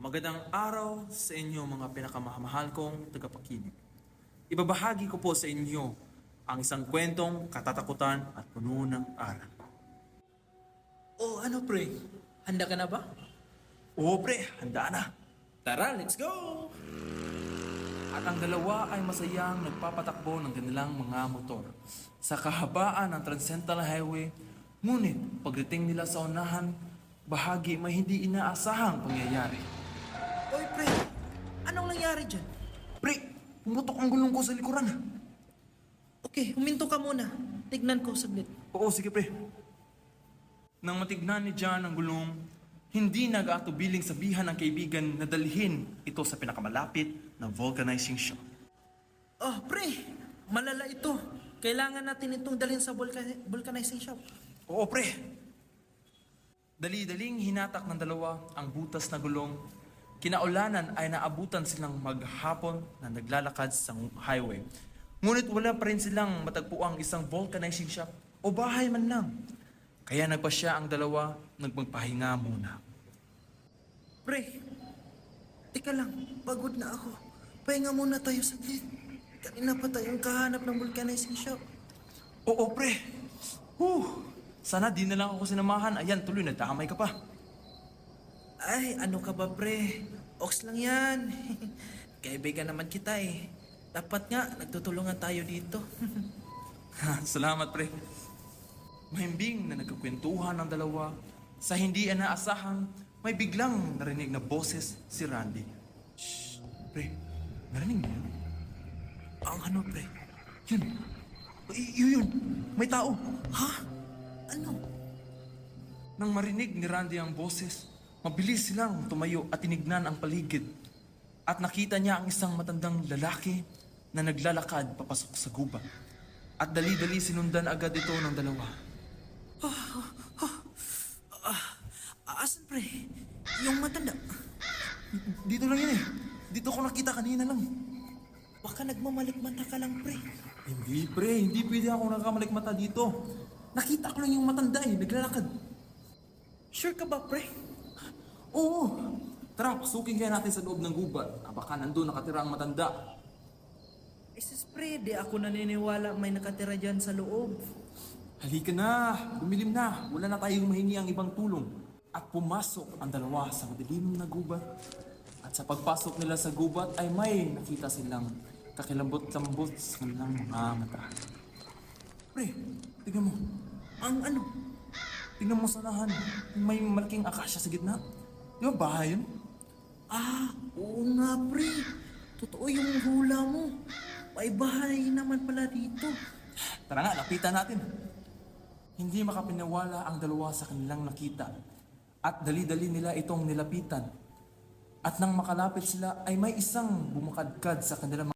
Magandang araw sa inyo mga pinakamamahal kong tagapakinig. Ibabahagi ko po sa inyo ang isang kwentong katatakutan at puno ng aral. Oh, ano pre? Handa ka na ba? Oo pre, handa na. Tara, let's go! At ang dalawa ay masayang nagpapatakbo ng kanilang mga motor sa kahabaan ng Transcendental Highway. Ngunit pagdating nila sa unahan, bahagi may hindi inaasahang pangyayari. Oy pre, anong nangyari dyan? Pre, pumutok ang gulong ko sa likuran. Okay, huminto ka muna. Tignan ko saglit. Oo, sige pre. Nang matignan ni John ang gulong, hindi nag-aatubiling sabihan ng kaibigan na dalhin ito sa pinakamalapit na vulcanizing shop. Oh, pre, malala ito. Kailangan natin itong dalhin sa vulcanizing shop. Oo pre. Dali-daling hinatak ng dalawa ang butas na gulong. Kinaulanan ay naabutan silang maghapon na naglalakad sa highway. Ngunit wala pa rin silang matagpuang isang vulcanizing shop o bahay man lang. Kaya nagpasya ang dalawa, nagmagpahinga muna. Pre, tika lang, pagod na ako. Pahinga muna tayo saglit. Kanina pa tayong kahanap ng vulcanizing shop. Oo pre. Sana di na lang ako sinamahan. Ayan, tuloy nagdamay ka pa. Ay, ano ka ba pre? Ox lang yan. Kaibigan naman kita eh. Dapat nga, nagtutulungan tayo dito. Salamat pre. Mahimbing na nagkukwentuhan ng dalawa, sa hindi inaasahang may biglang narinig na boses si Randy. Shh, pre, narinig mo yun? Ang ano pre? Yun, yun, may tao. Ha? Ano? Nang marinig ni Randy ang boses, mabilis silang tumayo at tinignan ang paligid. At nakita niya ang isang matandang lalaki na naglalakad papasok sa gubat. At dali-dali sinundan agad ito ng dalawa. Asan pre? Yung matanda. Dito lang yun eh. Dito ko nakita kanina lang. Baka nagmamalikmata ka lang pre. Hindi pre, hindi pwede ako nakamalikmata dito. Nakita ko lang yung matanda eh, naglalakad. Sure ka ba pre? Oo! Tara, pasukin kaya natin sa loob ng gubat. Baka nandun nakatira ang matanda. Sis pre, di ako naniniwala may nakatira dyan sa loob. Halika na, bumilim na. Wala na tayong mahingi ang ibang tulong. At pumasok ang dalawa sa madilim na gubat. At sa pagpasok nila sa gubat ay may nakita silang kakilambot-lambot sa kanilang mga mata. Pre, tingnan mo. Ang ano? Tingnan mo sa unahan. May malaking akasya sa gitna. Di ba bahay yun? Oo nga pre. Totoo yung hula mo. May bahay naman pala dito. Tara nga, lapitan natin. Hindi makapiniwala ang dalawa sa kanilang nakita. At dali-dali nila itong nilapitan. At nang makalapit sila ay may isang bumakadkad sa kanilang